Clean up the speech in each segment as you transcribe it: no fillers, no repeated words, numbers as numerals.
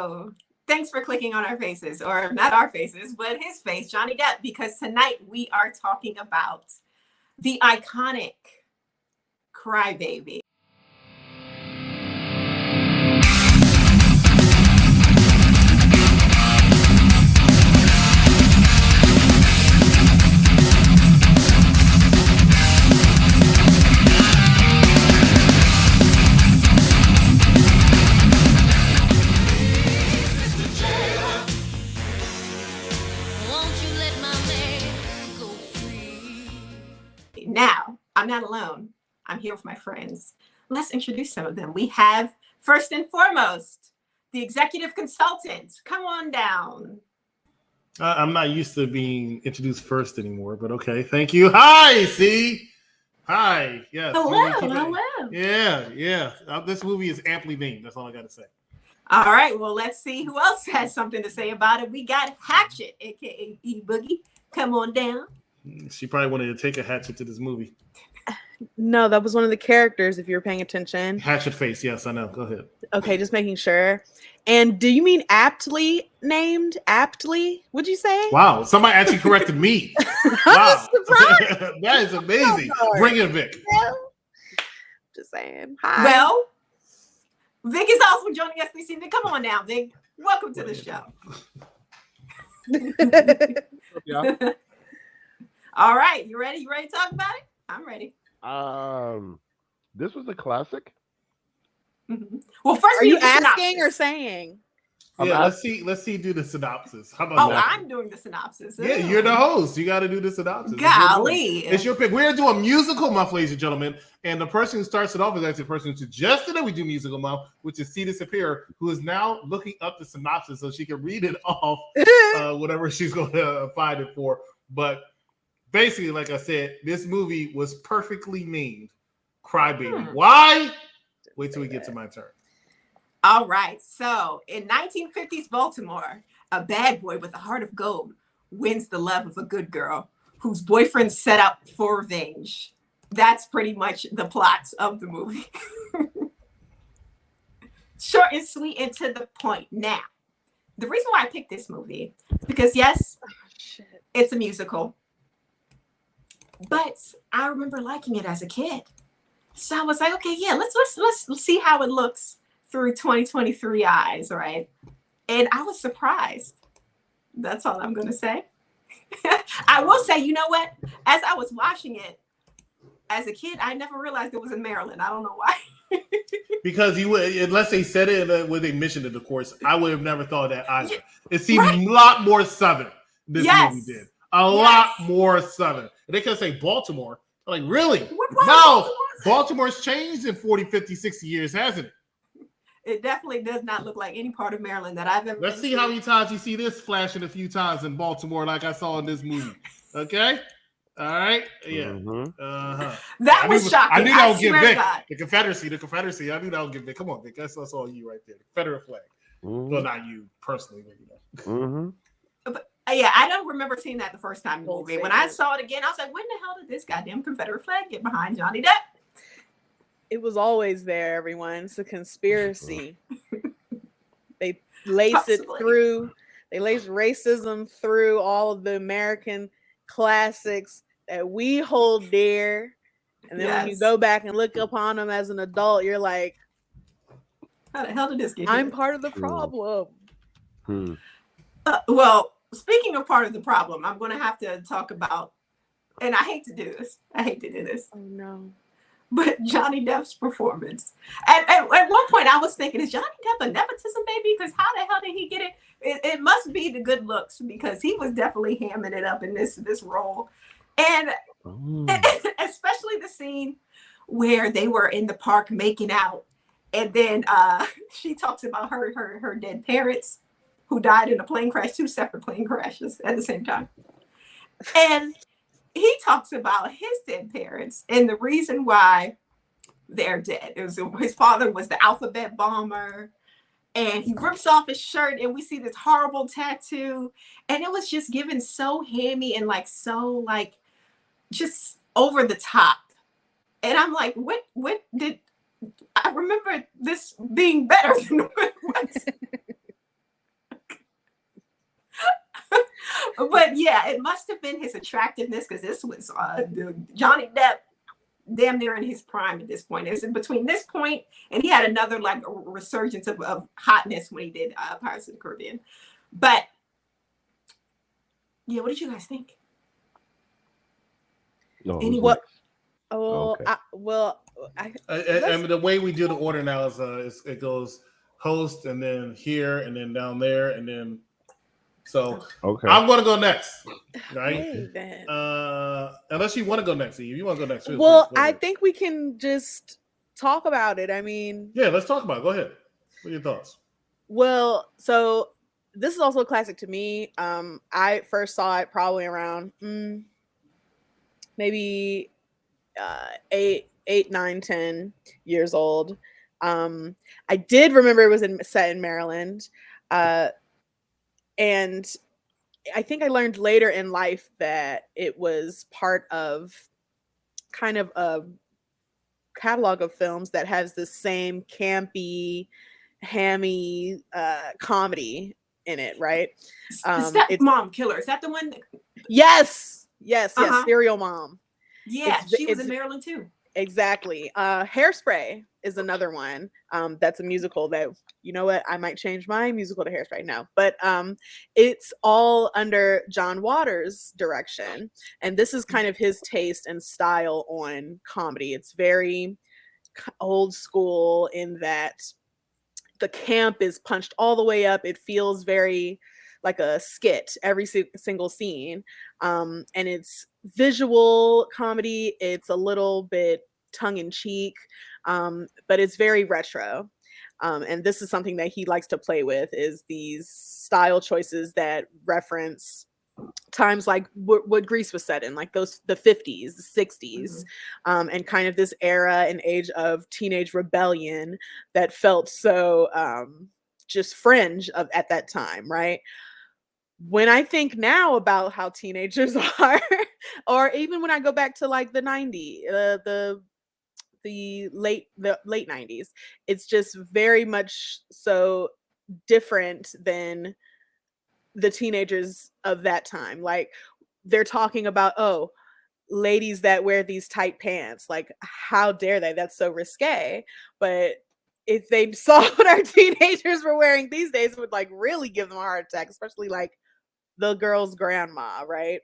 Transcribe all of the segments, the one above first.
So thanks for clicking on our faces, or not our faces, but his face, Johnny Depp, because tonight we are talking about the iconic Crybaby. Now, I'm not alone. I'm here with my friends. Let's introduce some of them. We have, first and foremost, the executive consultant. Come on down. I'm not used to being introduced first anymore, but okay. Thank you. Hi, C. Hi. Yes. Hello. Yeah. This movie is amply named. That's all I got to say. All right. Well, let's see who else has something to say about it. We got Hatchet, a.k.a. E Boogie. Come on down. She probably wanted to take a hatchet to this movie. No, that was one of the characters, if you were paying attention. Hatchet face, yes, I know. Go ahead. Okay, just making sure. And do you mean aptly named? Aptly? Would you say? Wow, somebody actually corrected me. Wow. That is amazing. Bring it, Vic. Just saying. Hi. Well, Vic is also joining us this evening. Come on now, Vic. Welcome to the show. Yeah. All right, you ready? You ready to talk about it? I'm ready. This was a classic. Mm-hmm. Well, first, are you asking or saying? Yeah, let's see. Do the synopsis. How about that? I'm doing the synopsis. Yeah, you're the host. You got to do the synopsis. Golly, it's your pick. We're doing musical month, ladies and gentlemen, and the person who starts it off is actually the person who suggested that we do musical month, which is C Disappear, who is now looking up the synopsis so she can read it off whatever she's going to find it for. But basically, like I said, this movie was perfectly named Crybaby. Why? Wait till we get to my turn. All right. So in 1950s Baltimore, a bad boy with a heart of gold wins the love of a good girl whose boyfriend set out for revenge. That's pretty much the plot of the movie. Short and sweet and to the point. Now, the reason why I picked this movie is because, yes, it's a musical. But I remember liking it as a kid. So I was like, okay, yeah, let's see how it looks through 2023 eyes, right? And I was surprised. That's all I'm going to say. I will say, you know what? As I was watching it as a kid, I never realized it was in Maryland. I don't know why. Because you would, unless they said it when they mentioned it, of course, I would have never thought that either. It seemed a lot more Southern. This movie did. A lot more Southern. And they could say Baltimore. I'm like, really? No. Baltimore's changed in 40, 50, 60 years, hasn't it? It definitely does not look like any part of Maryland that I've ever Let's see how many times you see this flashing a few times in Baltimore like I saw in this movie. Okay? All right? Yeah. Mm-hmm. That was shocking. I knew that would get Vic. The Confederacy. I knew that would get Vic. Come on, Vic. That's all you right there. The Confederate flag. Mm-hmm. Well, not you personally, but you know. Mm-hmm. But, yeah, I don't remember seeing that the first time in the movie. When I saw it again, I was like, when the hell did this goddamn Confederate flag get behind Johnny Depp? It was always there, everyone. It's a conspiracy. They lace it through. They lace racism through all of the American classics that we hold dear. And then when you go back and look upon them as an adult, you're like, how the hell did this get I'm here? part of the problem. Well, speaking of part of the problem, I'm going to have to talk about, and I hate to do this. Oh, no. But Johnny Depp's performance. At one point, I was thinking, is Johnny Depp a nepotism baby? Because how the hell did he get it? It must be the good looks, because he was definitely hamming it up in this role. And especially the scene where they were in the park making out. And then she talks about her dead parents who died in a plane crash, 2 separate plane crashes at the same time. And he talks about his dead parents and the reason why they're dead. His father was the alphabet bomber, and he rips off his shirt and we see this horrible tattoo. And it was just given so hammy and so just over the top. And I'm like, what did I remember this being better than what it was? But yeah, it must have been his attractiveness because this was Johnny Depp damn near in his prime at this point. It was in between this point, and he had another like resurgence of hotness when he did Pirates of the Caribbean. But yeah, what did you guys think? No, Any who's what? next? Oh, Okay. I mean, the way we do the order now is it goes host and then here and then down there and then so Okay. I'm going to go next, right? Hey, then. Unless you want to go next, Eve. You want to go next? Well, please, go I ahead. think we can just talk about it. I mean, Yeah, let's talk about it. Go ahead. What are your thoughts? well, so this is also a classic to me. I first saw it probably around maybe 9, 10 years old. I did remember it was set in Maryland, and I think I learned later in life that it was part of kind of a catalog of films that has the same campy, hammy comedy in it, right? The Stepmom Killer. Is that the one? Yes, Uh-huh. Serial Mom. Yeah, she was in Maryland too. Exactly. Hairspray is another one. That's a musical that, you know what, I might change my musical to Hairspray now. But it's all under John Waters' direction. And this is kind of his taste and style on comedy. It's very old school in that the camp is punched all the way up. It feels very like a skit every single scene, and it's visual comedy. It's a little bit tongue-in-cheek, but it's very retro, and this is something that he likes to play with, is these style choices that reference times like what Greece was set in, like the 50s, the 60s, and kind of this era and age of teenage rebellion that felt so just fringe at that time, right? When I think now about how teenagers are, or even when I go back to like the 90s, the late 90s, it's just very much so different than the teenagers of that time. Like, they're talking about, oh, ladies that wear these tight pants, like, how dare they? That's so risque. But if they saw what our teenagers were wearing these days, it would like really give them a heart attack, especially like the girl's grandma, right?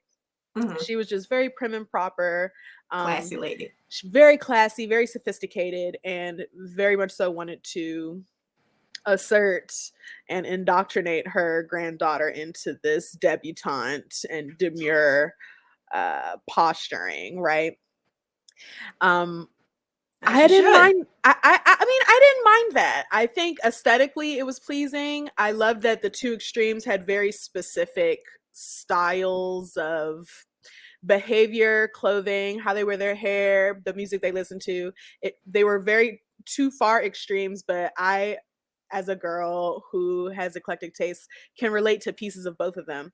She was just very prim and proper, classy lady, very classy, very sophisticated, and very much so wanted to assert and indoctrinate her granddaughter into this debutante and demure posturing, right? I didn't mind. I mean, I didn't mind that. I think aesthetically it was pleasing. I loved that the two extremes had very specific styles of behavior, clothing, how they wear their hair, the music they listen to. They were very too far extremes, but I, as a girl who has eclectic tastes, can relate to pieces of both of them.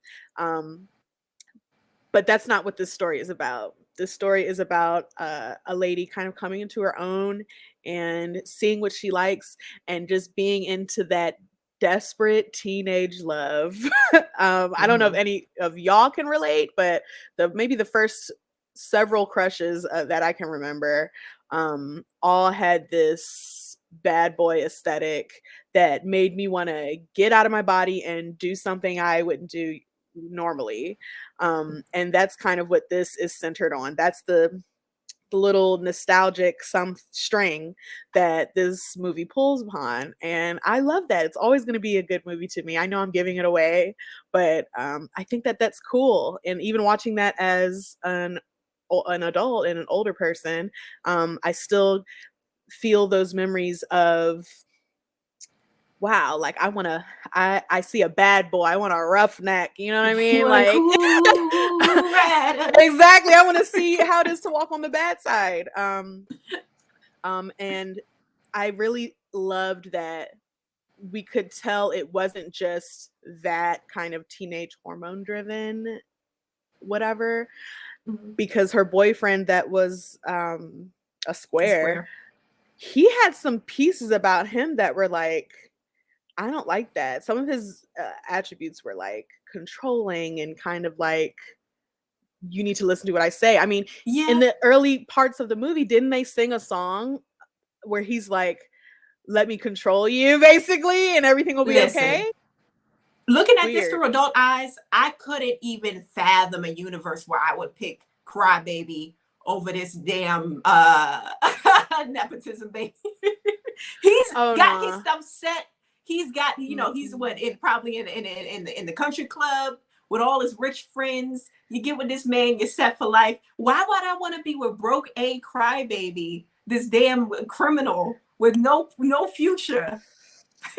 But that's not what this story is about. This story is about a lady kind of coming into her own and seeing what she likes and just being into that desperate teenage love. I don't know if any of y'all can relate, but maybe the first several crushes that I can remember all had this bad boy aesthetic that made me want to get out of my body and do something I wouldn't do normally. And that's kind of what this is centered on. That's the little nostalgic string that this movie pulls upon, and I love that. It's always going to be a good movie to me. I know I'm giving it away, but I think that that's cool. And even watching that as an adult and an older person, I still feel those memories of, wow, like I see a bad boy, I want a roughneck, you know what I mean? Like, cool exactly. I want to see how it is to walk on the bad side. And I really loved that we could tell it wasn't just that kind of teenage hormone driven whatever, because her boyfriend that was a square, he had some pieces about him that were like, I don't like that. Some of his attributes were like controlling and kind of like, you need to listen to what I say. I mean, in Yeah, the early parts of the movie, didn't they sing a song where he's like, let me control you, basically, and everything will be listen. okay? Looking at this Weird. through adult eyes, I couldn't even fathom a universe where I would pick Crybaby over this damn nepotism baby. He's Oh, got his nah. stuff set. He's got, you know, he's what in probably in the country club with all his rich friends. You get with this man, you're set for life. Why would I want to be with broke A Crybaby, this damn criminal with no future?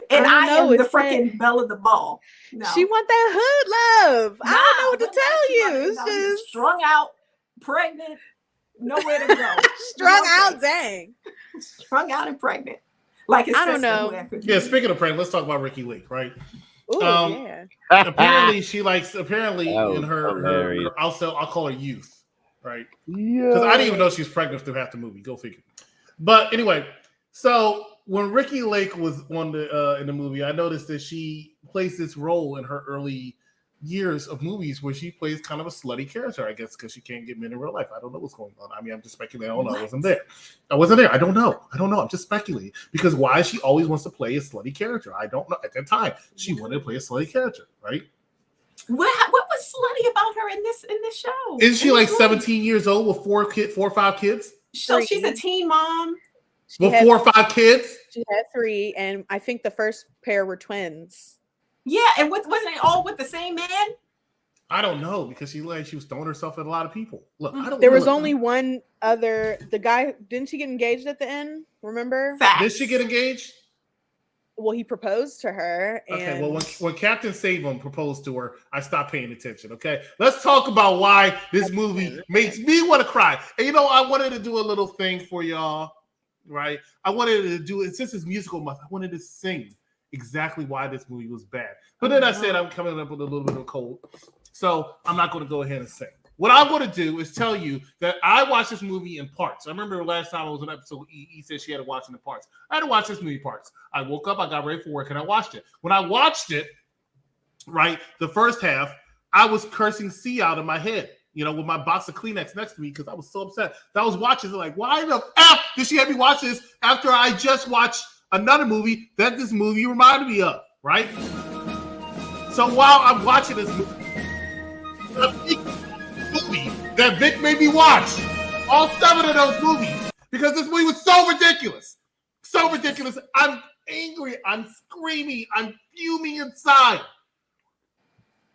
And I don't I know. am the It's that freaking belle of the ball. she No. want that hood love. I don't know Nah, what to hood life, she tell about you. to, It's no, he's just strung out, pregnant, nowhere to go. strung Okay. out. Dang. Strung out and pregnant. Like his I don't sister who know. had 50. Yeah, speaking of pregnant, let's talk about Ricky Lake, right? Ooh, Um, yeah. apparently she likes in was hilarious. I'll call her youth, right? Because I didn't even Yeah. know she was pregnant through half the movie. Go figure. But anyway, so when Ricky Lake was on the in the movie, I noticed that she plays this role in her early years of movies where she plays kind of a slutty character, I guess, because she can't get men in real life. I don't know what's going on. I mean, I'm just speculating. I don't know. I wasn't there. I don't know. I'm just speculating because why she always wants to play a slutty character. I don't know. At that time, she wanted to play a slutty character, right? What was slutty about her in this show? Isn't she in like this movie? 17 years old with 4 or 5 kids? So she's a 3. teen mom. She With had 4 or 5 kids? She had 3, and I think the first pair were twins. Yeah, and wasn't they all with the same man? I don't know because she was throwing herself at a lot of people. Look, I don't There know. was only one other. The guy, didn't she get engaged at the end? Remember? Facts. Did she get engaged? Well, he proposed to her. And Okay, well, when Captain Savum proposed to her, I stopped paying attention. Okay, let's talk about why this movie makes me want to cry. And you know, I wanted to do a little thing for y'all, right? I wanted to do it since it's musical month. I wanted to sing exactly why this movie was bad. But then I said I'm coming up with a little bit of cold, so I'm not going to go ahead and sing. What I'm going to do is tell you that I watched this movie in parts. I remember last time I was on episode E said she had to watch it in parts. I had to watch this movie parts. I woke up, I got ready for work, and I watched it. When I watched it, right, the first half, I was cursing C out of my head, you know, with my box of Kleenex next to me because I was so upset. I was watching it like, why the F did she have me watch this after I just watched another movie that this movie reminded me of, right? So while I'm watching this movie that Vic made me watch all 7 of those movies because this movie was so ridiculous. So ridiculous. I'm angry. I'm screaming. I'm fuming inside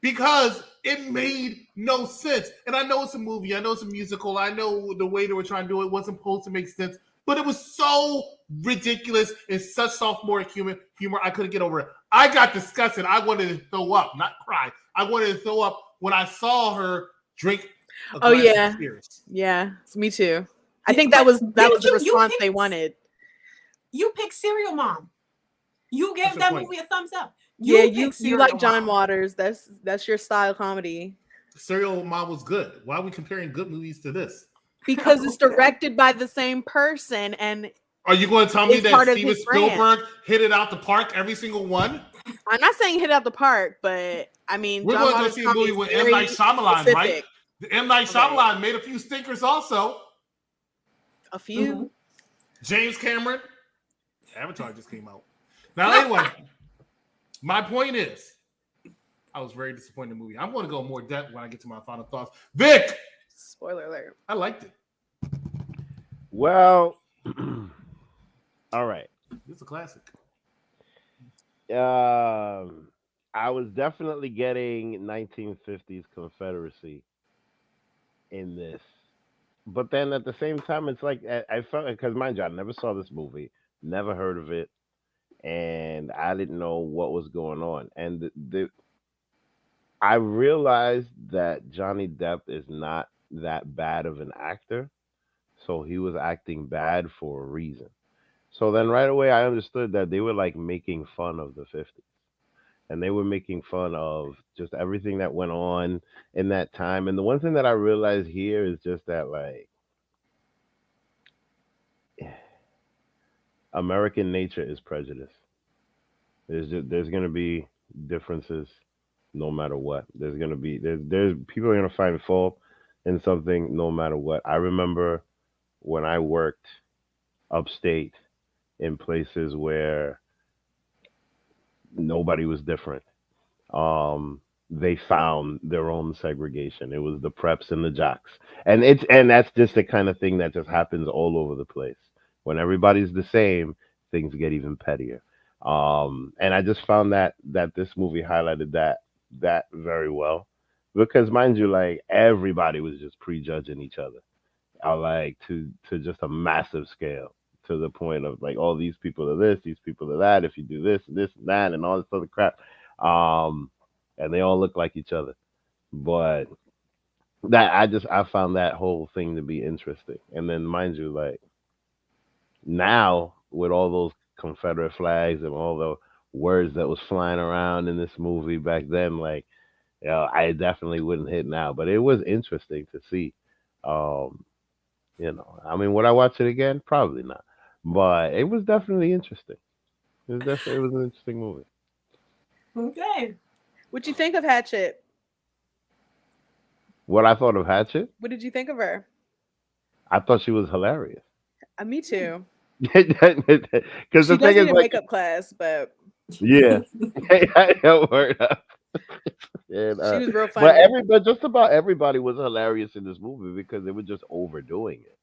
because it made no sense. And I know it's a movie. I know it's a musical. I know the way they were trying to do it wasn't supposed to make sense, but it was so ridiculous and such sophomoric humor. I couldn't get over it. I got disgusted. I wanted to throw up, not cry. I wanted to throw up when I saw her drink a glass of tears. Yeah, me too. I think that was the response they wanted. You picked Serial Mom. You gave that movie a thumbs up. You like John Waters. That's your style comedy. Serial Mom was good. Why are we comparing good movies to this? Because it's directed by the same person, and are you going to tell me that Steven Spielberg hit it out the park every single one? I'm not saying hit out the park, but I mean, we're going to see a movie with M. Night Shyamalan, right? The M. Night Shyamalan made a few stinkers also. A few. Mm-hmm. James Cameron. Avatar just came out. Now, anyway, my point is, I was very disappointed in the movie. I'm going to go more depth when I get to my final thoughts. Vic! Spoiler alert. I liked it. Well, all right. It's a classic. I was definitely getting 1950s Confederacy in this. But then at the same time, it's like I felt, because mind you, I never saw this movie, never heard of it, and I didn't know what was going on. And I realized that Johnny Depp is not that bad of an actor, so he was acting bad for a reason. So then right away I understood that they were like making fun of the 50s. And they were making fun of just everything that went on in that time. And the one thing that I realized here is just that, like, American nature is prejudice. There's gonna be differences no matter what. There's people are gonna find fault in something no matter what. I remember when I worked upstate in places where nobody was different. They found their own segregation. It was the preps and the jocks, and that's just the kind of thing that just happens all over the place. When everybody's the same, things get even pettier. And I just found that this movie highlighted that very well, because mind you, like everybody was just prejudging each other, like to just a massive scale, to the point of like, all these people are this, these people are that. If you do this and that, and all this other crap, um, and they all look like each other. But I found that whole thing to be interesting. And then mind you, like now with all those Confederate flags and all the words that was flying around in this movie back then, like, I definitely wouldn't hit now. But it was interesting to see. Um, I mean, would I watch it again? Probably not. But it was definitely interesting. It was an interesting movie. Okay. What'd you think of Hatchet? What I thought of Hatchet, What did you think of her? I thought she was hilarious. Me too. Because She the does thing is, need a like, makeup class, but yeah, yeah, word up. And, she was real but funny. but just about everybody was hilarious in this movie because they were just overdoing it.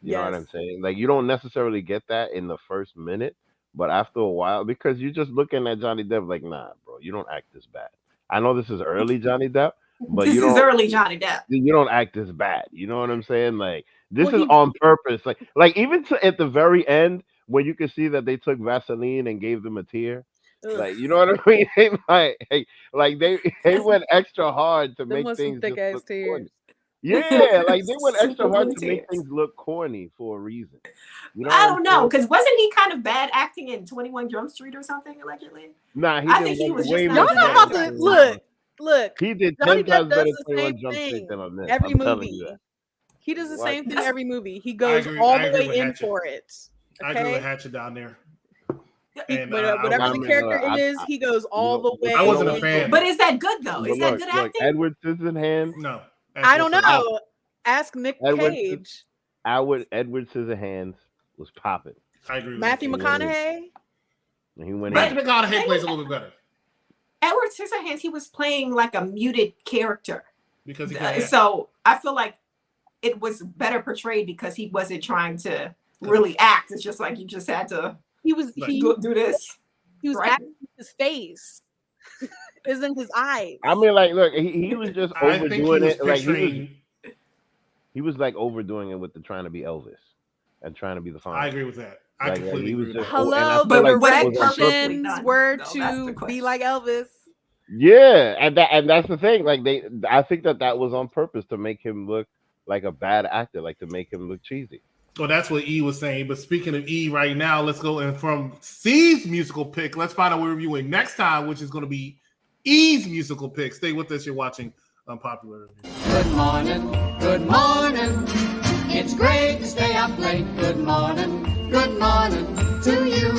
You know what Yes. I'm saying? Like, you don't necessarily get that in the first minute, but after a while, because you're just looking at Johnny Depp like, nah, bro, you don't act this bad. I know this is early Johnny Depp, but This is early Johnny Depp. you don't act this bad. You know what I'm saying? Like, this Well, is he on purpose. Like even at the very end when you can see that they took Vaseline and gave them a tear. ugh, Like, you know what I mean? Like they went extra hard to them make was some things thick just ass look corny. tears. Yeah, like they went extra Super hard glue to make tears. things look corny for a reason. You know what I I'm don't know, saying? because wasn't he kind of bad acting in 21 Jump Street or something, allegedly? Nah, he I did think he was just way not Y'all a much good not better about than actor to at the 21 time. look. Jump. Look, He did Johnny 10 Depp times does better the 21 same Jump Street thing than on this. every I'm telling you movie. that. He does the What? same thing That's, every movie. He I goes agree. all I the agree way with in Hatchet. for it. I agree with Okay, Hatchet down there. he And whatever I the mean, character is, he goes you all know, the I way you know wasn't a what into though? fan. but it. is that good though? But Is that good look, acting? Edward Scissorhands. No, I don't absolutely not. know. Ask Nick Edward Cage, Edward Scissorhands was popping. I agree with Matthew Nick He Cage. went in. McConaughey. And he went But in. Matthew McConaughey thing plays with a little bit better Edward Scissorhands, he was playing like a muted character. because he couldn't act. So I feel like it was better portrayed because he wasn't trying to really act. It's just like you just had to He was Right. do this, he was right? acting with his face, isn't his eyes. I mean, like, look, he was just I think he overdoing was it. Like portraying. he was like overdoing it with the trying to be Elvis and trying to be the I Fonz. agree with that. I Like completely he agree was with just, that. and I Hello, feel the like Was that it was on purpose. purposely directions done? were No, that's to the be question. like Elvis. Yeah, and that's the thing. Like I think that was on purpose to make him look like a bad actor, like to make him look cheesy. Well, that's what E was saying. But speaking of E right now, let's go in from C's musical pick. Let's find out what we're reviewing next time, which is going to be E's musical pick. Stay with us. You're watching Unpopular Review. Good morning, good morning. It's great to stay up late. Good morning to you.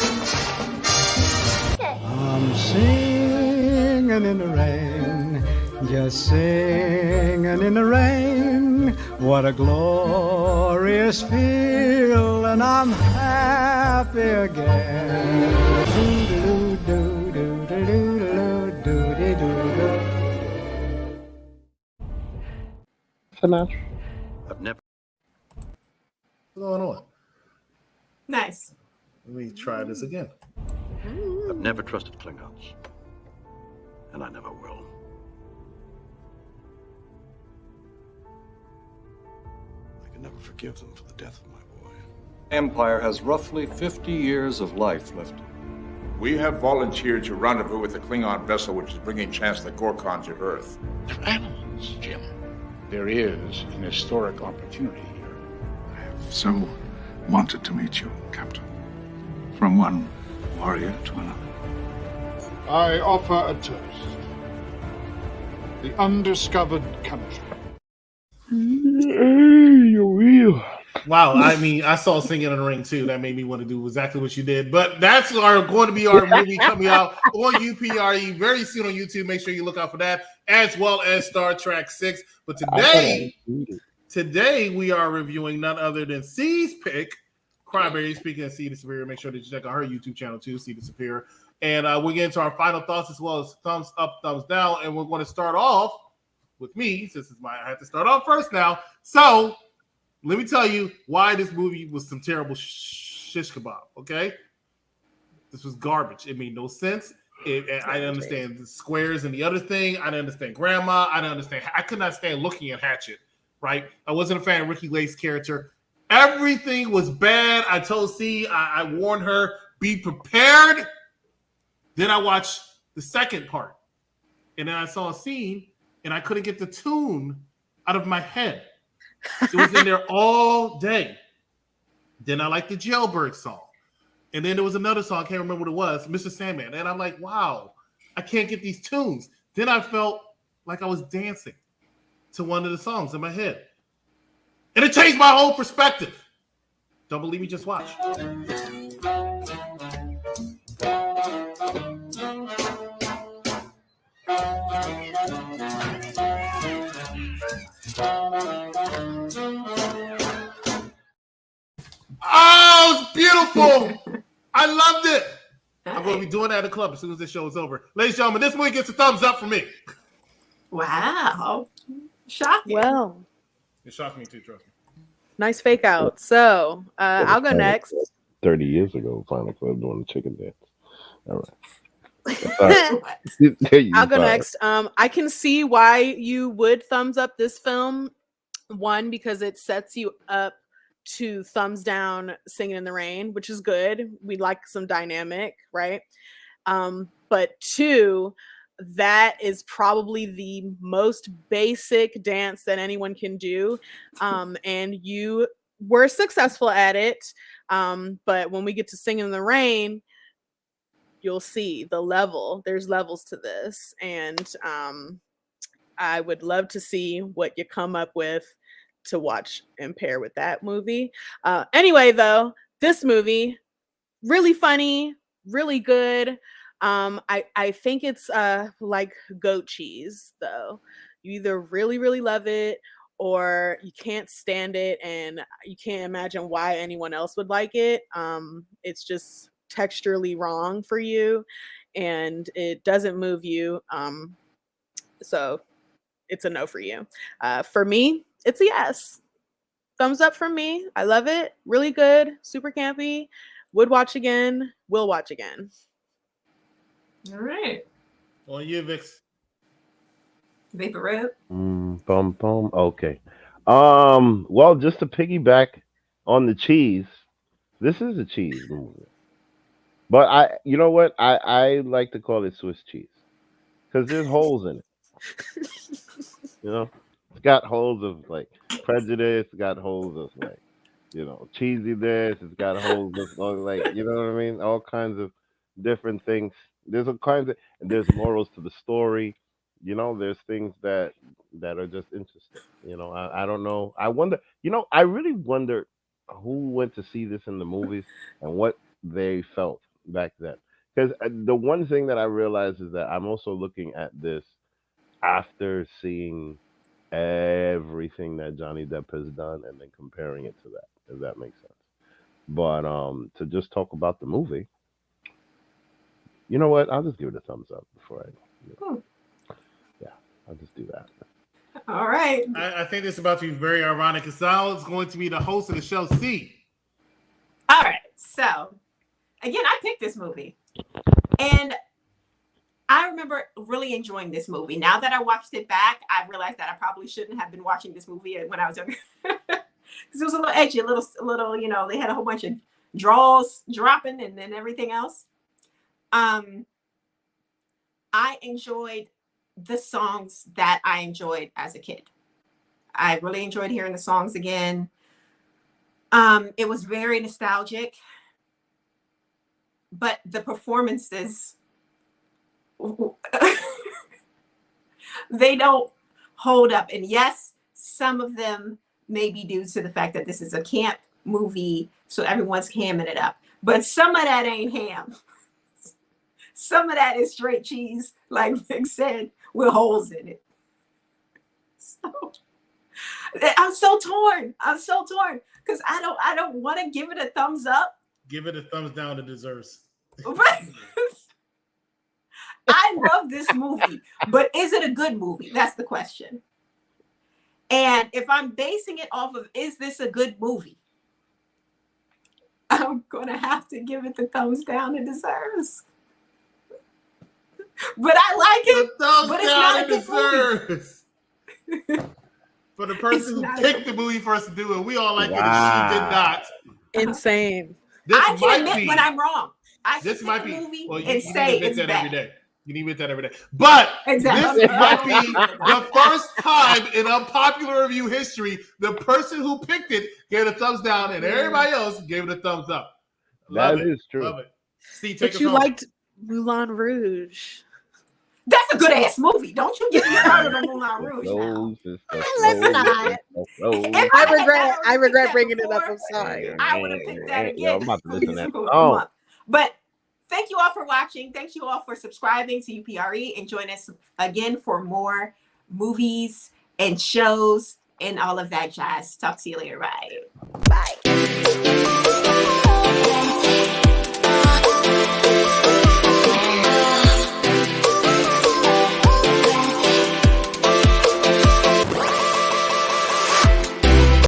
I'm singing in the rain, just singing in the rain. What a glorious feel, and I'm happy again. Sinatra. I've never What's going on? Nice. Let me try this again. trusted Klingons, and I never will. I can never forgive them for the death of my boy. Empire has roughly 50 years of life left. We have volunteered to rendezvous with the Klingon vessel which is bringing Chancellor Gorkon to Earth. They're animals, Jim. There is an historic opportunity here. I have so wanted to meet you, Captain. From one warrior to another. I offer a toast. The undiscovered country. Wow, I mean, I saw Singing in the Ring too. That made me want to do exactly what you did. But that's going to be our movie coming out on UPRE very soon on YouTube. Make sure you look out for that, as well as Star Trek 6. But today we are reviewing none other than C's pick, Crybaby. Speaking of C the Superior, make sure that you check out her YouTube channel too, C the Superior. And we'll get into our final thoughts as well as thumbs up, thumbs down. And we're going to start off with me, since I have to start off first now. So let me tell you why this movie was some terrible shish kebab, okay? This was garbage. It made no sense. I didn't understand the squares and the other thing. I didn't understand Grandma. I could not stand looking at Hatchet, right? I wasn't a fan of Ricky Lake's character. Everything was bad. I told C, I warned her, be prepared. Then I watched the second part. And then I saw a scene, and I couldn't get the tune out of my head. It was in there all day. Then I liked the Jailbird song. And then there was another song, I can't remember what it was, Mr. Sandman. And I'm like, wow, I can't get these tunes. Then I felt like I was dancing to one of the songs in my head. And it changed my whole perspective. Don't believe me? Just watch. Oh, it's beautiful. I loved it. I'm going to be doing that at the club as soon as this show is over. Ladies and gentlemen, this movie gets a thumbs up from me. Wow. Shocking. Well, it shocked me too, trust me. Nice fake out. So I'll go next. 30 years ago, Final Club doing the chicken dance. All right. I'll go next. I can see why you would thumbs up this film. One, because it sets you up to thumbs down Singing in the Rain, which is good. We like some dynamic, right? But two, that is probably the most basic dance that anyone can do. And you were successful at it. But when we get to Singing in the Rain, you'll see the level. There's levels to this. And I would love to see what you come up with to watch and pair with that movie. Anyway, though, this movie, really funny, really good. I think it's like goat cheese, though. You either really, really love it or you can't stand it and you can't imagine why anyone else would like it. It's just texturally wrong for you and it doesn't move you. So it's a no for you. For me, it's a yes. Thumbs up from me. I love it. Really good. Super campy. Would watch again. Will watch again. All right. On you, Vix. Vapor Rip. Okay. Well, just to piggyback on the cheese, this is a cheese movie. But you know what? I like to call it Swiss cheese because there's holes in it. You know, it's got holes of like prejudice. It's got holes of like, cheesiness. It's got holes of like, you know what I mean? All kinds of different things. There's there's morals to the story. There's things that are just interesting. I don't know. I wonder. I really wonder who went to see this in the movies and what they felt back then. Because the one thing that I realized is that I'm also looking at this after seeing everything that Johnny Depp has done and then comparing it to that, if that makes sense. But to just talk about the movie, you know what? I'll just give it a thumbs up before yeah, I'll just do that. All right. I think this is about to be very ironic because Sal is going to be the host of the show, C. All right. So, again, I picked this movie. And I remember really enjoying this movie. Now that I watched it back, I realized that I probably shouldn't have been watching this movie when I was younger. Because it was a little edgy, a little, they had a whole bunch of draws dropping and then everything else. I enjoyed the songs that I enjoyed as a kid. I really enjoyed hearing the songs again. It was very nostalgic, but the performances, they don't hold up. And yes, some of them maybe due to the fact that this is a camp movie, so everyone's hamming it up. But some of that ain't ham. Some of that is straight cheese, like Vic said, with holes in it. So I'm so torn. Because I don't want to give it a thumbs up. Give it a thumbs down. It deserves. I love this movie, but is it a good movie? That's the question. And if I'm basing it off of, is this a good movie? I'm going to have to give it the thumbs down it deserves. But I like it, but it's not a good movie. For the person who picked the movie for us to do it, we all like it, and she did not. Insane. I can admit when I'm wrong. This might be. Well, you say it's bad. Every day. You need to admit that every day. But this might be the first time in unpopular review history the person who picked it gave it a thumbs down and everybody else gave it a thumbs up. That is true. Love it. See, but you liked Moulin Rouge. That's a good ass movie. Don't you get me started on Moulin Rouge now. Let's not. I regret bringing it up. I'm sorry. I would have picked that again. I'm about to listen to that. But thank you all for watching. Thank you all for subscribing to UPRE and join us again for more movies and shows and all of that jazz. Talk to you later. Bye.